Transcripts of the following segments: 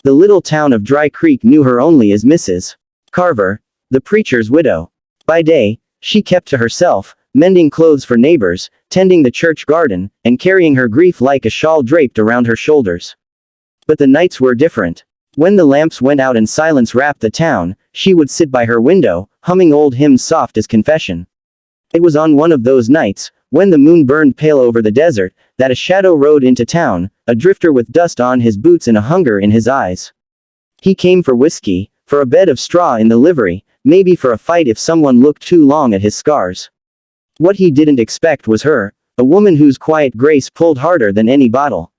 The little town of Dry Creek knew her only as Mrs. Carver, the preacher's widow. By day, she kept to herself, mending clothes for neighbors, tending the church garden, and carrying her grief like a shawl draped around her shoulders. But the nights were different. When the lamps went out and silence wrapped the town, she would sit by her window, humming old hymns soft as confession. It was on one of those nights, when the moon burned pale over the desert, that a shadow rode into town, a drifter with dust on his boots and a hunger in his eyes. He came for whiskey, for a bed of straw in the livery, maybe for a fight if someone looked too long at his scars. What he didn't expect was her, a woman whose quiet grace pulled harder than any bottle.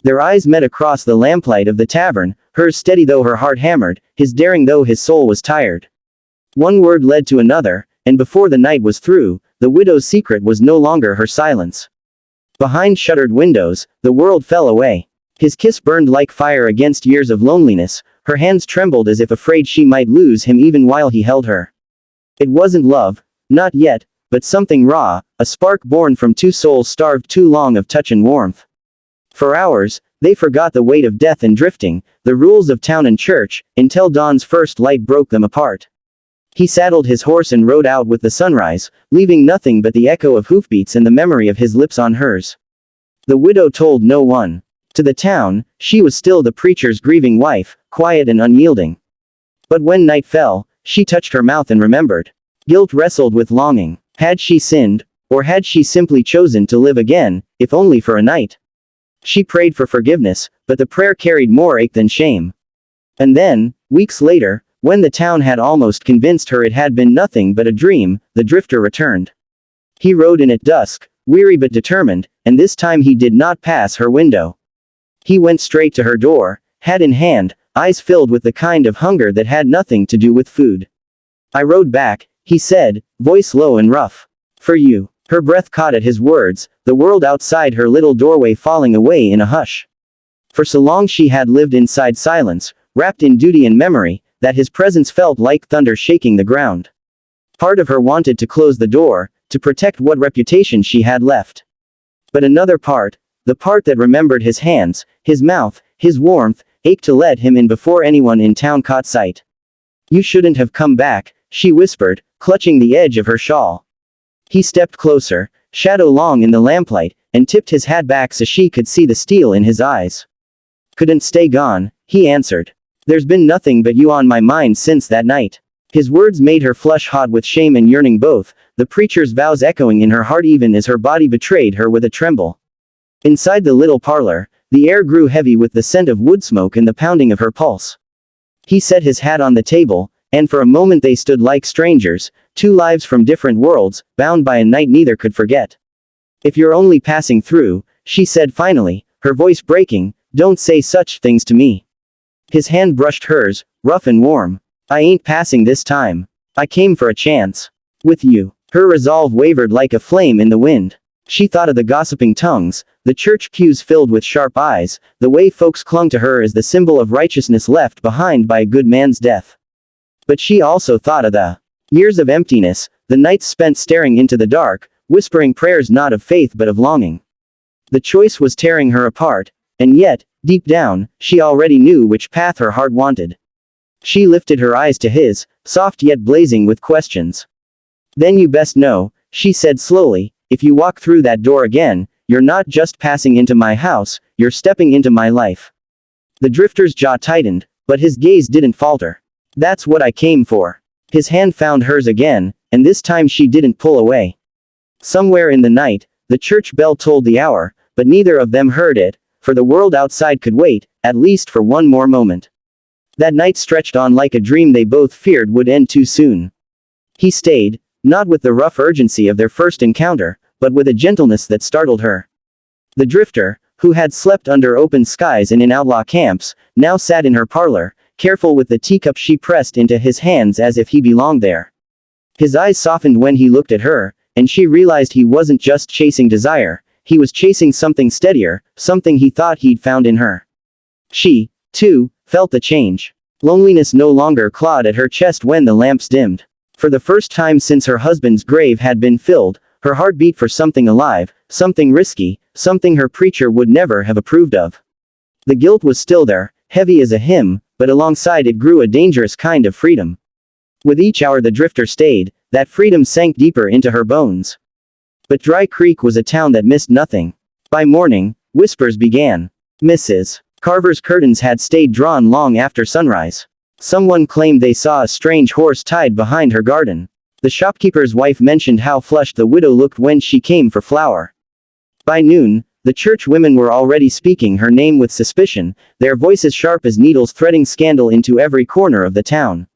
Their eyes met across the lamplight of the tavern, hers steady though her heart hammered, his daring though his soul was tired. One word led to another, and before the night was through, the widow's secret was no longer her silence. Behind shuttered windows, the world fell away. His kiss burned like fire against years of loneliness, her hands trembled as if afraid she might lose him even while he held her. It wasn't love, not yet, but something raw, a spark born from two souls starved too long of touch and warmth. For hours, they forgot the weight of death and drifting, the rules of town and church, until dawn's first light broke them apart. He saddled his horse and rode out with the sunrise, leaving nothing but the echo of hoofbeats and the memory of his lips on hers. The widow told no one. To the town, she was still the preacher's grieving wife, quiet and unyielding. But when night fell, she touched her mouth and remembered. Guilt wrestled with longing. Had she sinned, or had she simply chosen to live again, if only for a night? She prayed for forgiveness, but the prayer carried more ache than shame. And then, weeks later, when the town had almost convinced her it had been nothing but a dream, the drifter returned. He rode in at dusk, weary but determined, and this time he did not pass her window. He went straight to her door, hat in hand, eyes filled with the kind of hunger that had nothing to do with food. "I rode back," he said, voice low and rough. "For you." Her breath caught at his words, the world outside her little doorway falling away in a hush. For so long she had lived inside silence, wrapped in duty and memory, that his presence felt like thunder shaking the ground. Part of her wanted to close the door, to protect what reputation she had left. But another part, the part that remembered his hands, his mouth, his warmth, ached to let him in before anyone in town caught sight. "You shouldn't have come back," she whispered, clutching the edge of her shawl. He stepped closer, shadow long in the lamplight, and tipped his hat back so she could see the steel in his eyes. "Couldn't stay gone," he answered. "There's been nothing but you on my mind since that night." His words made her flush hot with shame and yearning both, the preacher's vows echoing in her heart even as her body betrayed her with a tremble. Inside the little parlor, the air grew heavy with the scent of wood smoke and the pounding of her pulse. He set his hat on the table, and for a moment they stood like strangers, two lives from different worlds, bound by a night neither could forget. "If you're only passing through," she said finally, her voice breaking, "don't say such things to me." His hand brushed hers, rough and warm. "I ain't passing this time. I came for a chance. With you." Her resolve wavered like a flame in the wind. She thought of the gossiping tongues, the church pews filled with sharp eyes, the way folks clung to her as the symbol of righteousness left behind by a good man's death. But she also thought of the years of emptiness, the nights spent staring into the dark, whispering prayers not of faith but of longing. The choice was tearing her apart, and yet, deep down, she already knew which path her heart wanted. She lifted her eyes to his, soft yet blazing with questions. "Then you best know," she said slowly, "if you walk through that door again, you're not just passing into my house, you're stepping into my life." The drifter's jaw tightened, but his gaze didn't falter. "That's what I came for." His hand found hers again, and this time she didn't pull away. Somewhere in the night, the church bell tolled the hour, but neither of them heard it, for the world outside could wait, at least for one more moment. That night stretched on like a dream they both feared would end too soon. He stayed, not with the rough urgency of their first encounter, but with a gentleness that startled her. The drifter, who had slept under open skies and in outlaw camps, now sat in her parlor, careful with the teacup she pressed into his hands as if he belonged there. His eyes softened when he looked at her, and she realized he wasn't just chasing desire, he was chasing something steadier, something he thought he'd found in her. She, too, felt the change. Loneliness no longer clawed at her chest when the lamps dimmed. For the first time since her husband's grave had been filled, her heart beat for something alive, something risky, something her preacher would never have approved of. The guilt was still there, heavy as a hymn, but alongside it grew a dangerous kind of freedom. With each hour the drifter stayed, that freedom sank deeper into her bones. But Dry Creek was a town that missed nothing. By morning, whispers began. Mrs. Carver's curtains had stayed drawn long after sunrise. Someone claimed they saw a strange horse tied behind her garden. The shopkeeper's wife mentioned how flushed the widow looked when she came for flour. By noon, the church women were already speaking her name with suspicion, their voices sharp as needles threading scandal into every corner of the town.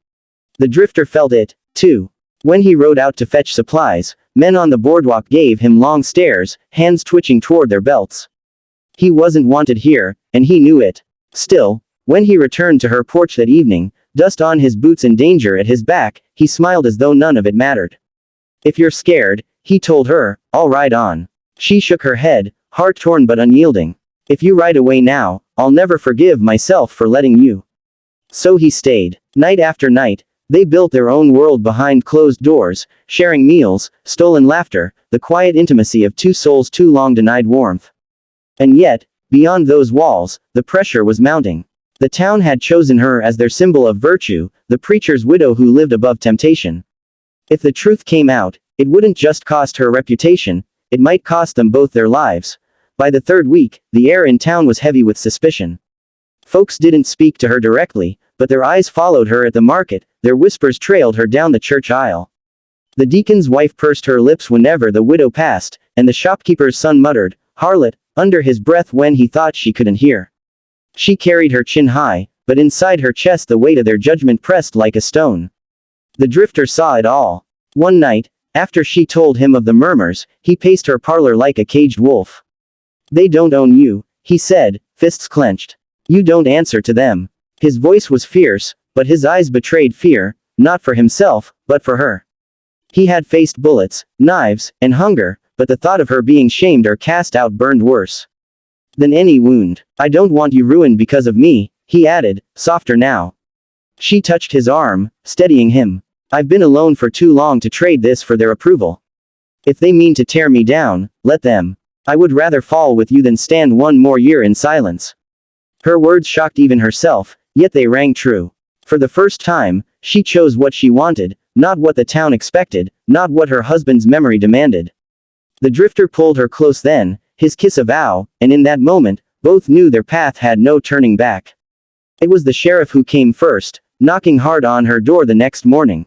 The drifter felt it, too. When he rode out to fetch supplies, men on the boardwalk gave him long stares, hands twitching toward their belts. He wasn't wanted here, and he knew it. Still, when he returned to her porch that evening, dust on his boots and danger at his back, he smiled as though none of it mattered. If you're scared, he told her, I'll ride on. She shook her head, heart torn but unyielding. If you ride away now, I'll never forgive myself for letting you. So he stayed. Night after night, they built their own world behind closed doors, sharing meals, stolen laughter, the quiet intimacy of two souls too long denied warmth. And yet, beyond those walls, the pressure was mounting. The town had chosen her as their symbol of virtue, the preacher's widow who lived above temptation. If the truth came out, it wouldn't just cost her reputation, it might cost them both their lives. By the third week, the air in town was heavy with suspicion. Folks didn't speak to her directly, but their eyes followed her at the market, their whispers trailed her down the church aisle. The deacon's wife pursed her lips whenever the widow passed, and the shopkeeper's son muttered, "Harlot," under his breath when he thought she couldn't hear. She carried her chin high, but inside her chest the weight of their judgment pressed like a stone. The drifter saw it all. One night, after she told him of the murmurs, he paced her parlor like a caged wolf. "They don't own you," he said, fists clenched. "You don't answer to them." His voice was fierce, but his eyes betrayed fear, not for himself, but for her. He had faced bullets, knives, and hunger, but the thought of her being shamed or cast out burned worse than any wound. "I don't want you ruined because of me," he added, softer now. She touched his arm, steadying him. "I've been alone for too long to trade this for their approval. If they mean to tear me down, let them. I would rather fall with you than stand one more year in silence." Her words shocked even herself, yet they rang true. For the first time, she chose what she wanted, not what the town expected, not what her husband's memory demanded. The drifter pulled her close then, his kiss a vow, and in that moment, both knew their path had no turning back. It was the sheriff who came first, knocking hard on her door the next morning.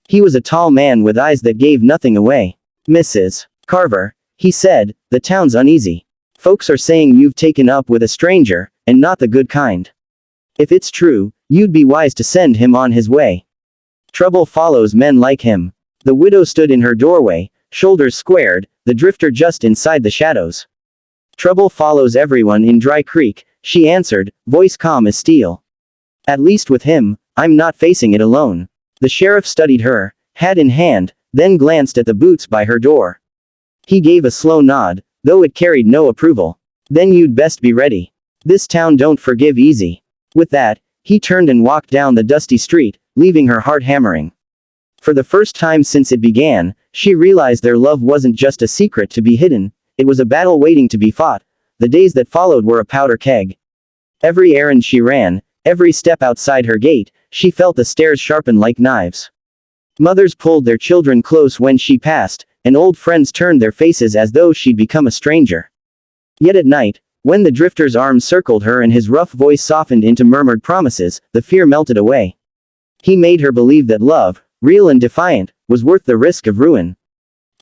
He was a tall man with eyes that gave nothing away. "Mrs. Carver," he said, "the town's uneasy. Folks are saying you've taken up with a stranger, and not the good kind. If it's true, you'd be wise to send him on his way. Trouble follows men like him." The widow stood in her doorway, shoulders squared, the drifter just inside the shadows. "Trouble follows everyone in Dry Creek," she answered, voice calm as steel. "At least with him, I'm not facing it alone." The sheriff studied her, hat in hand, then glanced at the boots by her door. He gave a slow nod, though it carried no approval. "Then you'd best be ready. This town don't forgive easy." With that, he turned and walked down the dusty street, leaving her heart hammering. For the first time since it began, she realized their love wasn't just a secret to be hidden, it was a battle waiting to be fought. The days that followed were a powder keg. Every errand she ran, every step outside her gate, she felt the stares sharpen like knives. Mothers pulled their children close when she passed, and old friends turned their faces as though she'd become a stranger. Yet at night, when the drifter's arms circled her and his rough voice softened into murmured promises, the fear melted away. He made her believe that love, real and defiant, was worth the risk of ruin.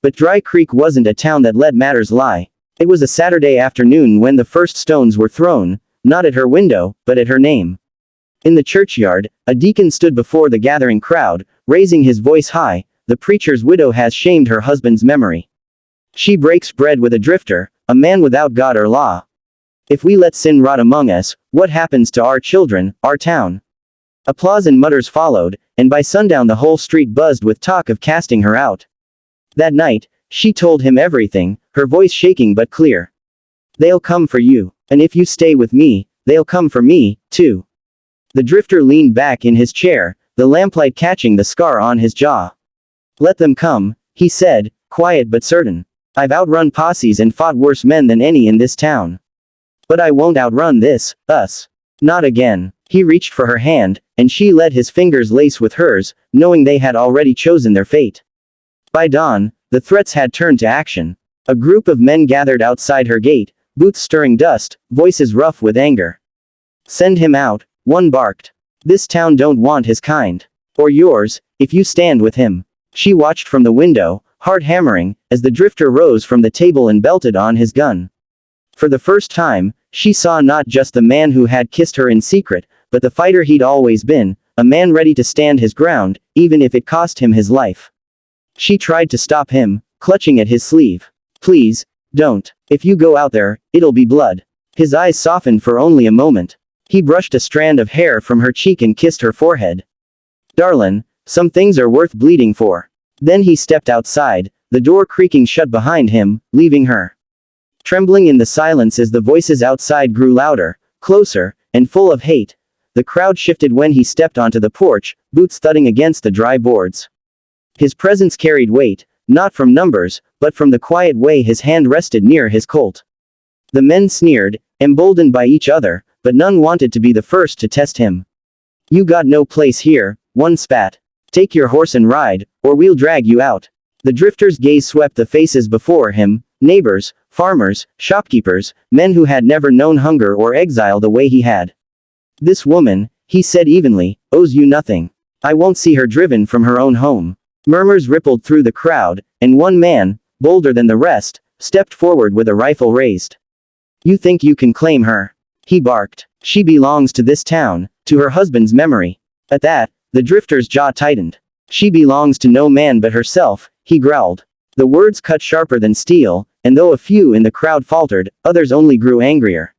But Dry Creek wasn't a town that let matters lie. It was a Saturday afternoon when the first stones were thrown, not at her window, but at her name. In the churchyard, a deacon stood before the gathering crowd, raising his voice high. "The preacher's widow has shamed her husband's memory. She breaks bread with a drifter, a man without God or law. If we let sin rot among us, what happens to our children, our town?" Applause and mutters followed, and by sundown the whole street buzzed with talk of casting her out. That night, she told him everything, her voice shaking but clear. "They'll come for you. And if you stay with me, they'll come for me, too." The drifter leaned back in his chair, the lamplight catching the scar on his jaw. "Let them come," he said, quiet but certain. "I've outrun posses and fought worse men than any in this town. But I won't outrun this, us." Not again. He reached for her hand, and she let his fingers lace with hers, knowing they had already chosen their fate. By dawn, the threats had turned to action. A group of men gathered outside her gate, boots stirring dust, voices rough with anger. Send him out, one barked. This town don't want his kind. Or yours, if you stand with him. She watched from the window, heart hammering, as the drifter rose from the table and belted on his gun. For the first time, she saw not just the man who had kissed her in secret, but the fighter he'd always been, a man ready to stand his ground, even if it cost him his life. She tried to stop him, clutching at his sleeve. Please, don't. If you go out there, it'll be blood. His eyes softened for only a moment. He brushed a strand of hair from her cheek and kissed her forehead. Darlin', some things are worth bleeding for. Then he stepped outside, the door creaking shut behind him, leaving her trembling in the silence as the voices outside grew louder, closer, and full of hate. The crowd shifted when he stepped onto the porch, boots thudding against the dry boards. His presence carried weight, not from numbers, but from the quiet way his hand rested near his Colt. The men sneered, emboldened by each other, but none wanted to be the first to test him. You got no place here, one spat. Take your horse and ride, or we'll drag you out. The drifter's gaze swept the faces before him, neighbors, farmers, shopkeepers, men who had never known hunger or exile the way he had. This woman, he said evenly, owes you nothing. I won't see her driven from her own home. Murmurs rippled through the crowd, and one man, bolder than the rest, stepped forward with a rifle raised. You think you can claim her? He barked. She belongs to this town, to her husband's memory. At that, the drifter's jaw tightened. She belongs to no man but herself, he growled. The words cut sharper than steel, and though a few in the crowd faltered, others only grew angrier.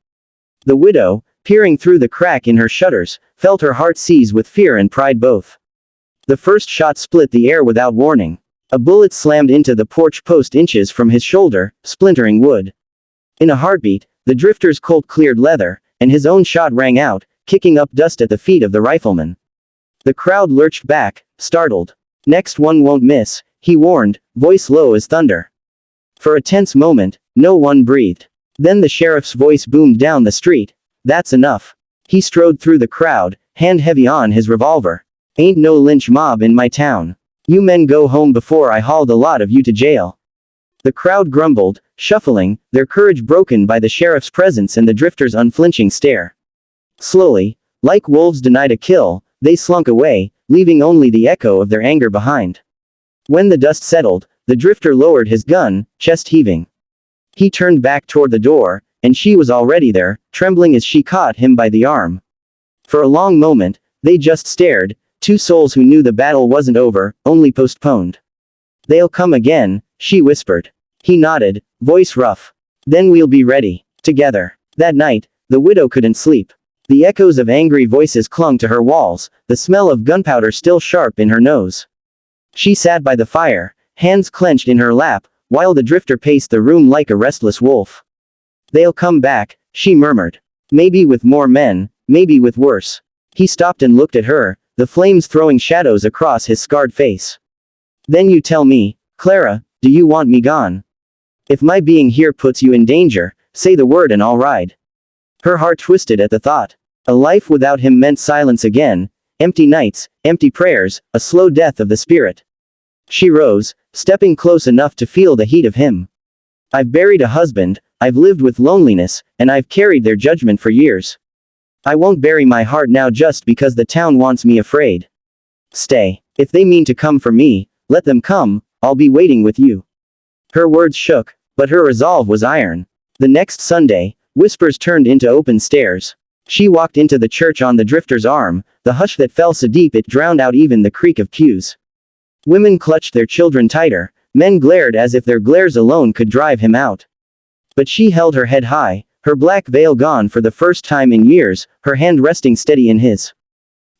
The widow, peering through the crack in her shutters, felt her heart seize with fear and pride both. The first shot split the air without warning. A bullet slammed into the porch post inches from his shoulder, splintering wood. In a heartbeat, the drifter's Colt cleared leather, and his own shot rang out, kicking up dust at the feet of the rifleman. The crowd lurched back, startled. Next one won't miss, he warned, voice low as thunder. For a tense moment, no one breathed. Then the sheriff's voice boomed down the street. That's enough. He strode through the crowd, hand heavy on his revolver. Ain't no lynch mob in my town. You men go home before I haul the lot of you to jail. The crowd grumbled, shuffling, their courage broken by the sheriff's presence and the drifter's unflinching stare. Slowly, like wolves denied a kill, they slunk away, leaving only the echo of their anger behind. When the dust settled, the drifter lowered his gun, chest heaving. He turned back toward the door, and she was already there, trembling as she caught him by the arm. For a long moment, they just stared, two souls who knew the battle wasn't over, only postponed. They'll come again, she whispered. He nodded, voice rough. Then we'll be ready, together. That night, the widow couldn't sleep. The echoes of angry voices clung to her walls, the smell of gunpowder still sharp in her nose. She sat by the fire, hands clenched in her lap, while the drifter paced the room like a restless wolf. They'll come back, she murmured. Maybe with more men, maybe with worse. He stopped and looked at her, the flames throwing shadows across his scarred face. Then you tell me, Clara, do you want me gone? If my being here puts you in danger, say the word and I'll ride. Her heart twisted at the thought. A life without him meant silence again, empty nights, empty prayers, a slow death of the spirit. She rose, stepping close enough to feel the heat of him. I've buried a husband, I've lived with loneliness, and I've carried their judgment for years. I won't bury my heart now just because the town wants me afraid. Stay. If they mean to come for me, let them come, I'll be waiting with you. Her words shook, but her resolve was iron. The next Sunday, whispers turned into open stares. She walked into the church on the drifter's arm, the hush that fell so deep it drowned out even the creak of pews. Women clutched their children tighter, men glared as if their glares alone could drive him out. But she held her head high, her black veil gone for the first time in years, her hand resting steady in his.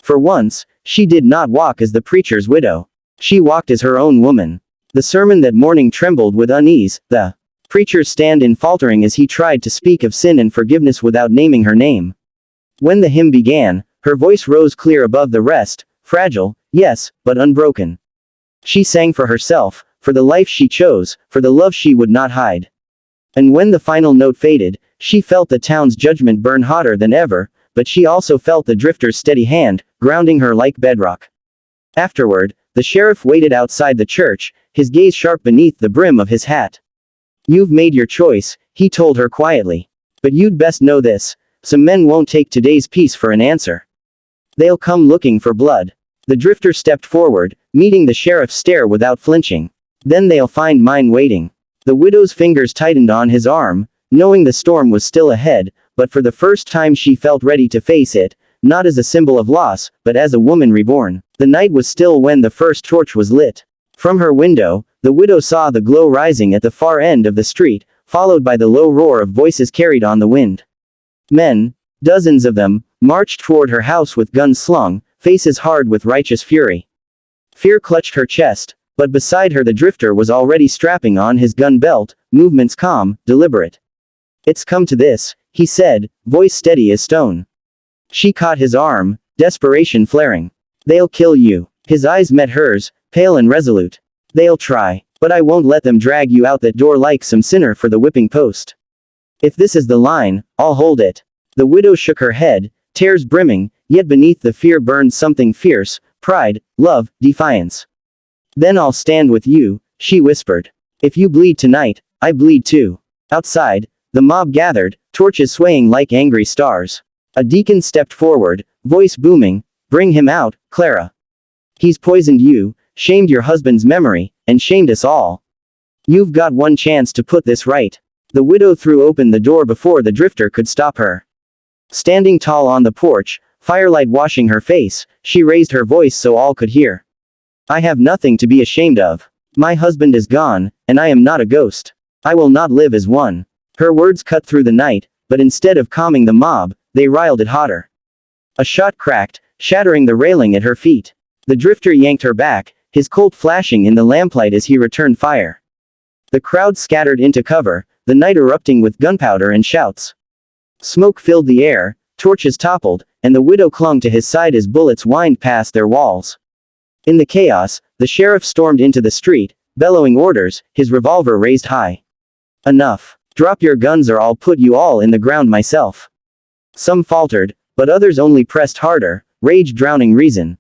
For once, she did not walk as the preacher's widow. She walked as her own woman. The sermon that morning trembled with unease, the preacher's stand-in faltering as he tried to speak of sin and forgiveness without naming her name. When the hymn began, her voice rose clear above the rest, fragile, yes, but unbroken. She sang for herself, for the life she chose, for the love she would not hide. And when the final note faded, she felt the town's judgment burn hotter than ever, but she also felt the drifter's steady hand, grounding her like bedrock. Afterward, the sheriff waited outside the church, his gaze sharp beneath the brim of his hat. "You've made your choice," he told her quietly. "But you'd best know this. Some men won't take today's peace for an answer. They'll come looking for blood." The drifter stepped forward, meeting the sheriff's stare without flinching. "Then they'll find mine waiting." The widow's fingers tightened on his arm, knowing the storm was still ahead, but for the first time she felt ready to face it, not as a symbol of loss, but as a woman reborn. The night was still when the first torch was lit. From her window, the widow saw the glow rising at the far end of the street, followed by the low roar of voices carried on the wind. Men, dozens of them, marched toward her house with guns slung, faces hard with righteous fury. Fear clutched her chest, but beside her the drifter was already strapping on his gun belt, movements calm, deliberate. "It's come to this," he said, voice steady as stone. She caught his arm, desperation flaring. "They'll kill you." His eyes met hers, pale and resolute. "They'll try, but I won't let them drag you out that door like some sinner for the whipping post. If this is the line, I'll hold it." The widow shook her head, tears brimming, yet beneath the fear burned something fierce, pride, love, defiance. "Then I'll stand with you," she whispered. "If you bleed tonight, I bleed too." Outside, the mob gathered, torches swaying like angry stars. A deacon stepped forward, voice booming, "Bring him out, Clara. He's poisoned you, shamed your husband's memory, and shamed us all. You've got one chance to put this right." The widow threw open the door before the drifter could stop her. Standing tall on the porch, firelight washing her face, she raised her voice so all could hear. "I have nothing to be ashamed of. My husband is gone, and I am not a ghost. I will not live as one." Her words cut through the night, but instead of calming the mob, they riled it hotter. A shot cracked, shattering the railing at her feet. The drifter yanked her back, his Colt flashing in the lamplight as he returned fire. The crowd scattered into cover, the night erupting with gunpowder and shouts. Smoke filled the air, torches toppled, and the widow clung to his side as bullets whined past their walls. In the chaos, the sheriff stormed into the street, bellowing orders, his revolver raised high. "Enough. Drop your guns or I'll put you all in the ground myself." Some faltered, but others only pressed harder, rage drowning reason.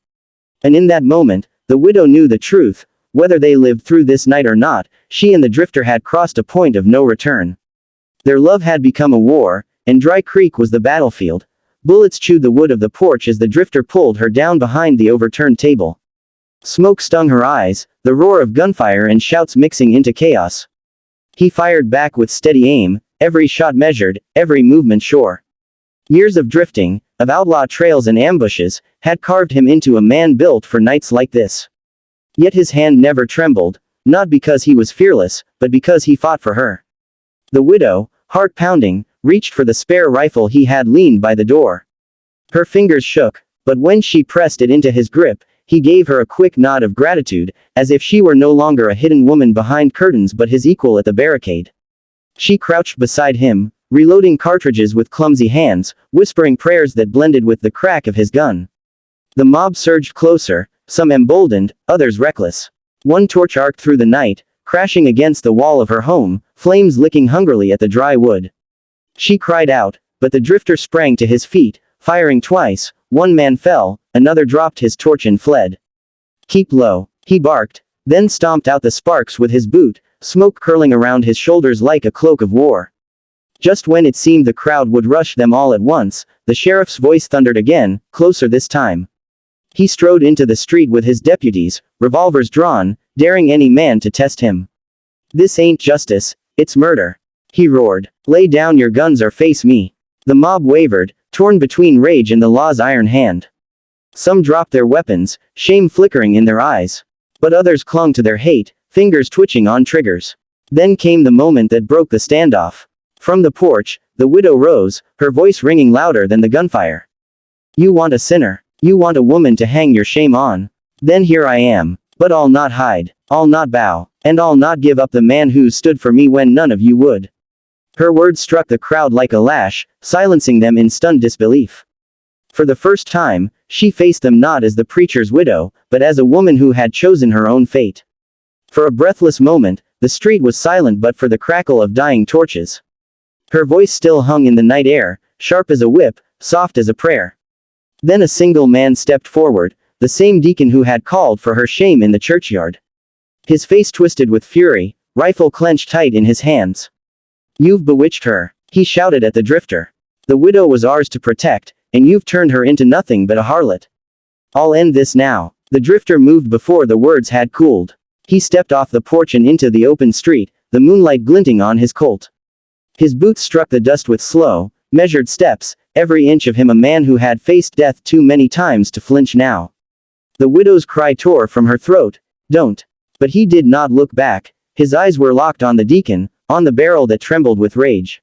And in that moment, the widow knew the truth. Whether they lived through this night or not, she and the drifter had crossed a point of no return. Their love had become a war, and Dry Creek was the battlefield. Bullets chewed the wood of the porch as the drifter pulled her down behind the overturned table. Smoke stung her eyes, the roar of gunfire and shouts mixing into chaos. He fired back with steady aim, every shot measured, every movement sure. Years of drifting, of outlaw trails and ambushes, had carved him into a man built for nights like this. Yet his hand never trembled, not because he was fearless, but because he fought for her. The widow, heart pounding, reached for the spare rifle he had leaned by the door. Her fingers shook, but when she pressed it into his grip, he gave her a quick nod of gratitude, as if she were no longer a hidden woman behind curtains but his equal at the barricade. She crouched beside him, reloading cartridges with clumsy hands, whispering prayers that blended with the crack of his gun. The mob surged closer, some emboldened, others reckless. One torch arced through the night, crashing against the wall of her home, flames licking hungrily at the dry wood. She cried out, but the drifter sprang to his feet, firing twice. One man fell, another dropped his torch and fled. "Keep low," he barked, then stomped out the sparks with his boot, smoke curling around his shoulders like a cloak of war. Just when it seemed the crowd would rush them all at once, the sheriff's voice thundered again, closer this time. He strode into the street with his deputies, revolvers drawn, daring any man to test him. "This ain't justice, it's murder," he roared. "Lay down your guns or face me." The mob wavered, torn between rage and the law's iron hand. Some dropped their weapons, shame flickering in their eyes. But others clung to their hate, fingers twitching on triggers. Then came the moment that broke the standoff. From the porch, the widow rose, her voice ringing louder than the gunfire. "You want a sinner. You want a woman to hang your shame on. Then here I am. But I'll not hide. I'll not bow. And I'll not give up the man who stood for me when none of you would." Her words struck the crowd like a lash, silencing them in stunned disbelief. For the first time, she faced them not as the preacher's widow, but as a woman who had chosen her own fate. For a breathless moment, the street was silent but for the crackle of dying torches. Her voice still hung in the night air, sharp as a whip, soft as a prayer. Then a single man stepped forward, the same deacon who had called for her shame in the churchyard. His face twisted with fury, rifle clenched tight in his hands. "You've bewitched her," he shouted at the drifter. "The widow was ours to protect, and you've turned her into nothing but a harlot. I'll end this now." The drifter moved before the words had cooled. He stepped off the porch and into the open street, the moonlight glinting on his colt. His boots struck the dust with slow, measured steps, every inch of him a man who had faced death too many times to flinch now. The widow's cry tore from her throat, "Don't." But he did not look back. His eyes were locked on the deacon, on the barrel that trembled with rage.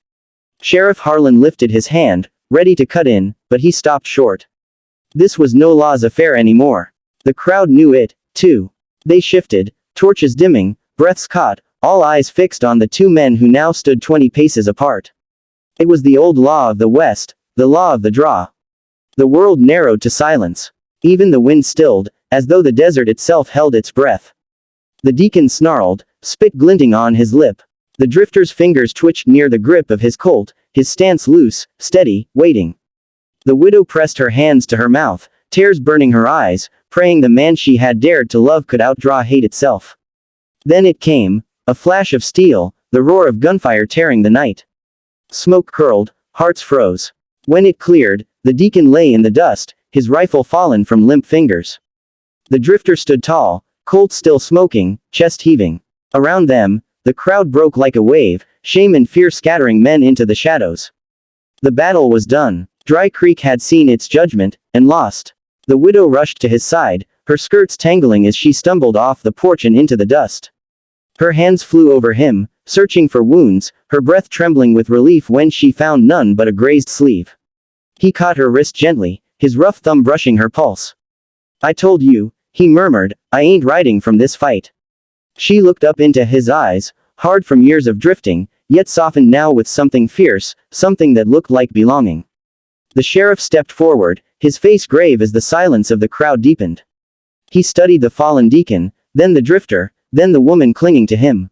Sheriff Harlan lifted his hand, ready to cut in, but he stopped short. This was no law's affair anymore. The crowd knew it, too. They shifted, torches dimming, breaths caught, all eyes fixed on the two men who now stood 20 paces apart. It was the old law of the West, the law of the draw. The world narrowed to silence. Even the wind stilled, as though the desert itself held its breath. The deacon snarled, spit glinting on his lip. The drifter's fingers twitched near the grip of his colt, his stance loose, steady, waiting. The widow pressed her hands to her mouth, tears burning her eyes, praying the man she had dared to love could outdraw hate itself. Then it came, a flash of steel, the roar of gunfire tearing the night. Smoke curled, hearts froze. When it cleared, the deacon lay in the dust, his rifle fallen from limp fingers. The drifter stood tall, colt still smoking, chest heaving. Around them, the crowd broke like a wave, shame and fear scattering men into the shadows. The battle was done. Dry Creek had seen its judgment, and lost. The widow rushed to his side, her skirts tangling as she stumbled off the porch and into the dust. Her hands flew over him, searching for wounds, her breath trembling with relief when she found none but a grazed sleeve. He caught her wrist gently, his rough thumb brushing her pulse. "I told you," he murmured, "I ain't riding from this fight." She looked up into his eyes, hard from years of drifting, yet softened now with something fierce, something that looked like belonging. The sheriff stepped forward, his face grave as the silence of the crowd deepened. He studied the fallen deacon, then the drifter, then the woman clinging to him.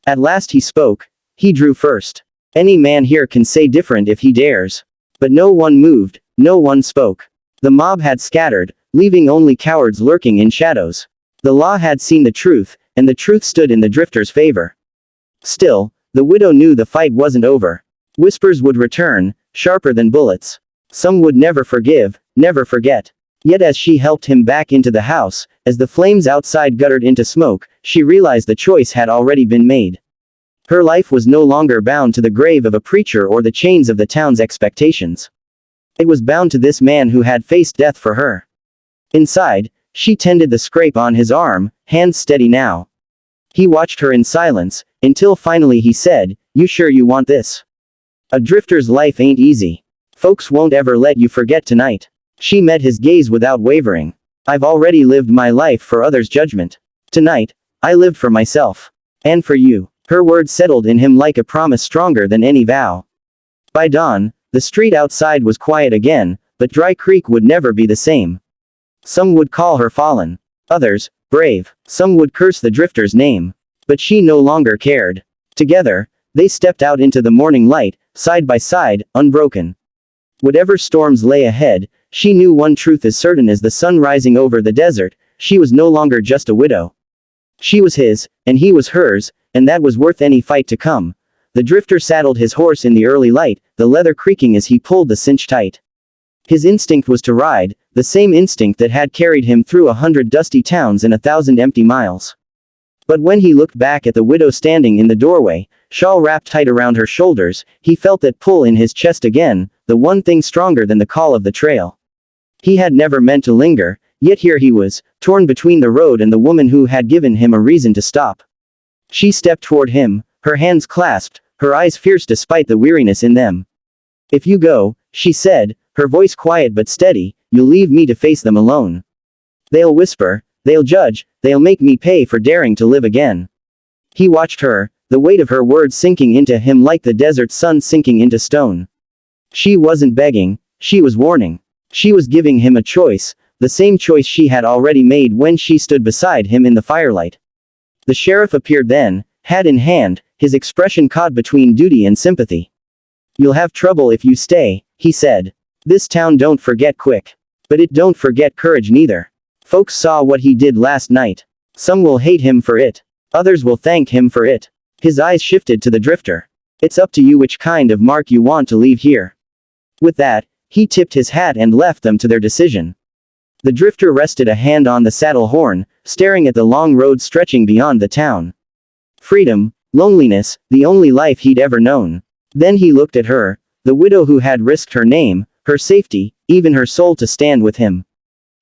At last he spoke. He drew first. "Any man here can say different if he dares." But no one moved, no one spoke. The mob had scattered, leaving only cowards lurking in shadows. The law had seen the truth, and the truth stood in the drifter's favor. Still, the widow knew the fight wasn't over. Whispers would return, sharper than bullets. Some would never forgive, never forget. Yet as she helped him back into the house, as the flames outside guttered into smoke, she realized the choice had already been made. Her life was no longer bound to the grave of a preacher or the chains of the town's expectations. It was bound to this man who had faced death for her. Inside, she tended the scrape on his arm, hands steady now. He watched her in silence, until finally he said, "You sure you want this? A drifter's life ain't easy. Folks won't ever let you forget tonight." She met his gaze without wavering. "I've already lived my life for others' judgment. Tonight, I lived for myself. And for you." Her words settled in him like a promise stronger than any vow. By dawn, the street outside was quiet again, but Dry Creek would never be the same. Some would call her fallen. Others, brave. Some would curse the drifter's name. But she no longer cared. Together, they stepped out into the morning light, side by side, unbroken. Whatever storms lay ahead, she knew one truth as certain as the sun rising over the desert: she was no longer just a widow. She was his, and he was hers, and that was worth any fight to come. The drifter saddled his horse in the early light, the leather creaking as he pulled the cinch tight. His instinct was to ride, the same instinct that had carried him through 100 dusty towns and 1,000 empty miles. But when he looked back at the widow standing in the doorway, shawl wrapped tight around her shoulders, he felt that pull in his chest again, the one thing stronger than the call of the trail. He had never meant to linger, yet here he was, torn between the road and the woman who had given him a reason to stop. She stepped toward him, her hands clasped, her eyes fierce despite the weariness in them. "If you go," she said, her voice quiet but steady, "you'll leave me to face them alone. They'll whisper, they'll judge, they'll make me pay for daring to live again." He watched her, the weight of her words sinking into him like the desert sun sinking into stone. She wasn't begging, she was warning. She was giving him a choice, the same choice she had already made when she stood beside him in the firelight. The sheriff appeared then, hat in hand, his expression caught between duty and sympathy. "You'll have trouble if you stay," he said. This town don't forget quick. But it don't forget courage neither. Folks saw what he did last night. Some will hate him for it. Others will thank him for it. His eyes shifted to the drifter. It's up to you which kind of mark you want to leave here. With that, he tipped his hat and left them to their decision. The drifter rested a hand on the saddle horn, staring at the long road stretching beyond the town. Freedom, loneliness, the only life he'd ever known. Then he looked at her, the widow who had risked her name, her safety, even her soul to stand with him.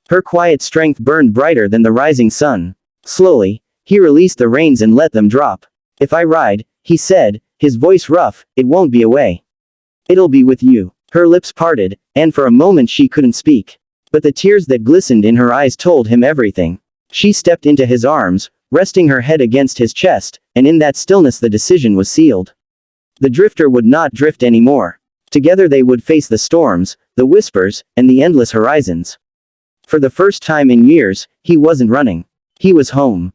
Her quiet strength burned brighter than the rising sun. Slowly, he released the reins and let them drop. If I ride, he said, his voice rough, it won't be away. It'll be with you. Her lips parted, and for a moment she couldn't speak. But the tears that glistened in her eyes told him everything. She stepped into his arms, resting her head against his chest, and in that stillness the decision was sealed. The drifter would not drift anymore. Together they would face the storms, the whispers, and the endless horizons. For the first time in years, he wasn't running. He was home.